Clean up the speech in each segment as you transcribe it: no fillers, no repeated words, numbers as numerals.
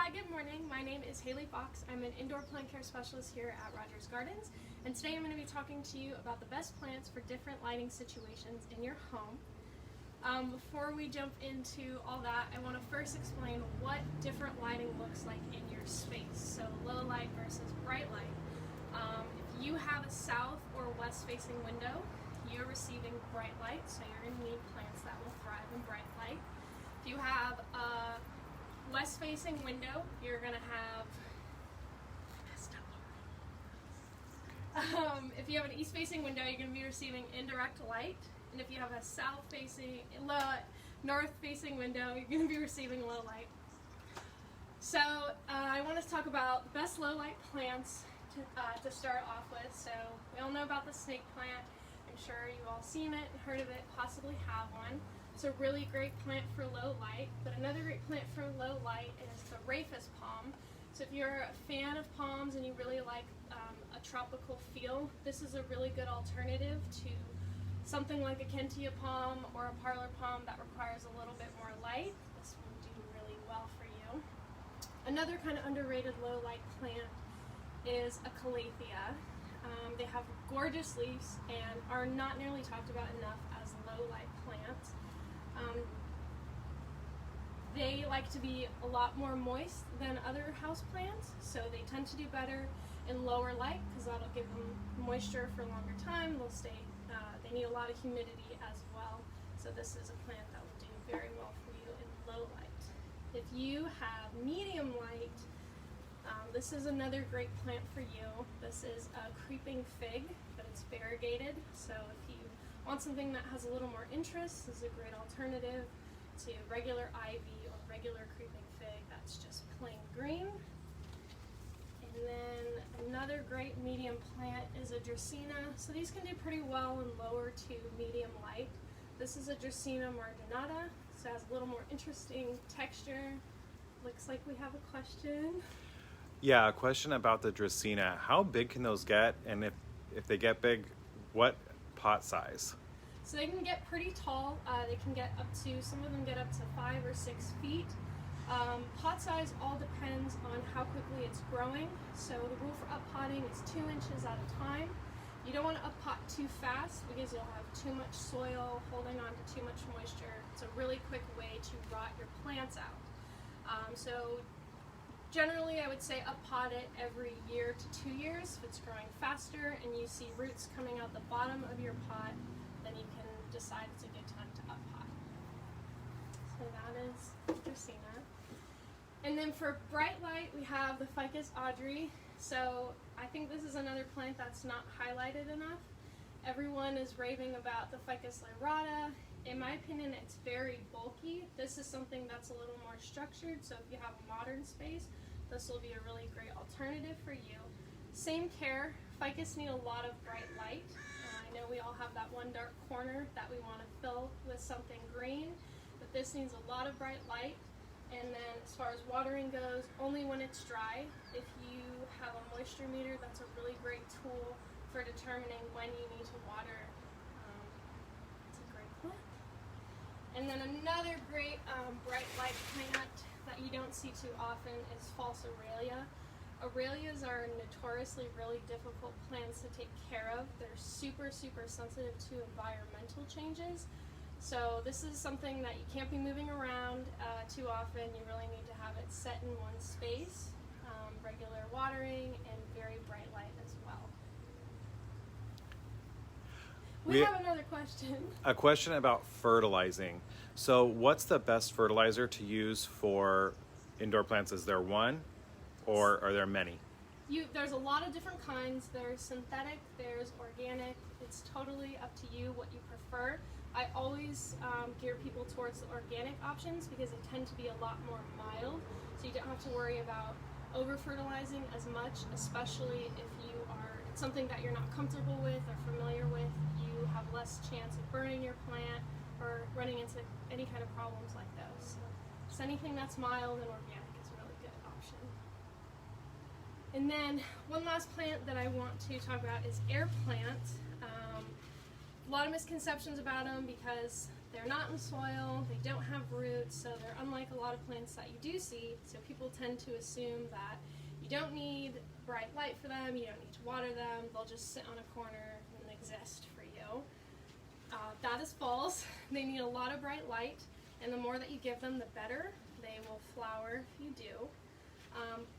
Hi, good morning. My name is Haley Fox. I'm an indoor plant care specialist here at Rogers Gardens, and today I'm going to be talking to you about the best plants for different lighting situations in your home. Before we jump into all that, I want to first explain what different lighting looks like in your space. So low light versus bright light. If you have a south or west facing window, you're receiving bright light, so you're going to need plants that will thrive in bright light. If you have a west facing window, you're going to have if you have an east facing window, you're going to be receiving indirect light, and if you have a south facing, north facing window, you're going to be receiving low light. So I want to talk about the best low light plants to start off with. So we all know about the snake plant. I'm sure you've all seen it, heard of it, possibly have one. It's a really great plant for low light, but another great plant for low light is the Ficus palm. So if you're a fan of palms and you really like a tropical feel, this is a really good alternative to something like a Kentia palm or a parlor palm that requires a little bit more light. This will do really well for you. Another kind of underrated low light plant is a calathea. They have gorgeous leaves and are not nearly talked about enough as low light plants. They like to be a lot more moist than other house plants, so they tend to do better in lower light because that'll give them moisture for a longer time. They'll stay. They need a lot of humidity as well, so this is a plant that will do very well for you in low light. If you have medium light, this is another great plant for you. This is a creeping fig, but it's variegated, so if you want something that has a little more interest, this is a great alternative to regular ivy or regular creeping fig that's just plain green. And then another great medium plant is a Dracaena. So these can do pretty well in lower to medium light. This is a Dracaena marginata, so it has a little more interesting texture. Looks like we have a question. Yeah, a question about the Dracaena. How big can those get? And if they get big, what pot size? So they can get pretty tall. They can get up to, some of them get up to 5 or 6 feet. Pot size all depends on how quickly it's growing. So the rule for up potting is 2 inches at a time. You don't want to up pot too fast because you'll have too much soil holding on to too much moisture. It's a really quick way to rot your plants out. So generally I would say up pot it every year to 2 years. If it's growing faster and you see roots coming out the bottom of your pot, then you can decide it's a good time to up pot. So that is Dracaena. And then for bright light, we have the Ficus Audrey. So I think this is another plant that's not highlighted enough. Everyone is raving about the Ficus lyrata. In my opinion, it's very bulky. This is something that's a little more structured, so if you have a modern space, this will be a really great alternative for you. Same care, ficus need a lot of bright light. I know we all have that one dark corner that we want to fill with something green, but this needs a lot of bright light. And then as far as watering goes, only when it's dry. If you have a moisture meter, that's a really great tool for determining when you need to water. It's a great plant. And then another great bright light plant that you don't see too often is false Aurelia. Aurelias are notoriously really difficult plants to take care of. They're super, super sensitive to environmental changes. So this is something that you can't be moving around too often. You really need to have it set in one space, regular watering, and very bright light as well. We have another question. A question about fertilizing. So what's the best fertilizer to use for indoor plants? Is there one, or are there many? There's a lot of different kinds. There's synthetic, there's organic. It's totally up to you what you prefer. I always gear people towards the organic options because they tend to be a lot more mild, so you don't have to worry about over-fertilizing as much, especially if it's something that you're not comfortable with or familiar with. You have less chance of burning your plant or running into any kind of problems like those. So just anything that's mild and organic is a really good option. And then one last plant that I want to talk about is air plants. A lot of misconceptions about them because they're not in soil, they don't have roots, so they're unlike a lot of plants that you do see. So people tend to assume that you don't need bright light for them, you don't need to water them, they'll just sit on a corner and exist for you. That is false. They need a lot of bright light, and the more that you give them, the better. They will flower if you do.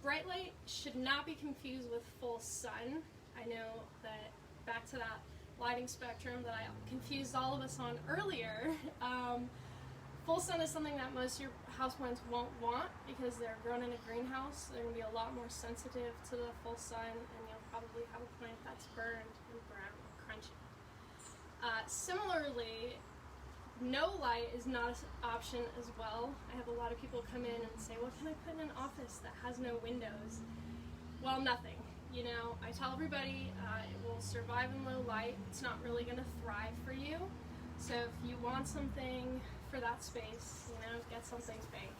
Bright light should not be confused with full sun. I know that, back to that lighting spectrum that I confused all of us on earlier, full sun is something that most of your houseplants won't want because they're grown in a greenhouse. They're going to be a lot more sensitive to the full sun, and you'll probably have a plant that's burned and brown and crunchy. Similarly, no light is not an option as well. I have a lot of people come in and say, what can I put in an office that has no windows? Well, nothing. You know, I tell everybody it will survive in low light. It's not really going to thrive for you. So if you want something for that space, you know, get something big.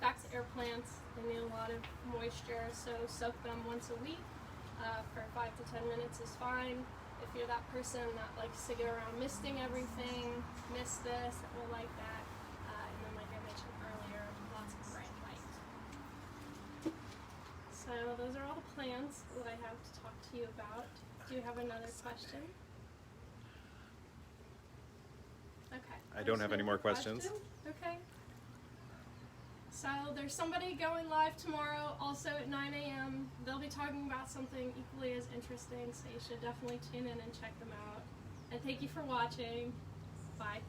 Back to air plants, they need a lot of moisture, so soak them once a week for 5 to 10 minutes is fine. If you're that person that likes to go around misting everything, mist this, it will like that. And then, like I mentioned earlier, lots of bright light. So those are all the plans that I have to talk to you about. Do you have another question? Okay. I don't have any more questions. Okay. So there's somebody going live tomorrow, also at 9 a.m. They'll be talking about something equally as interesting, so you should definitely tune in and check them out. And thank you for watching. Bye.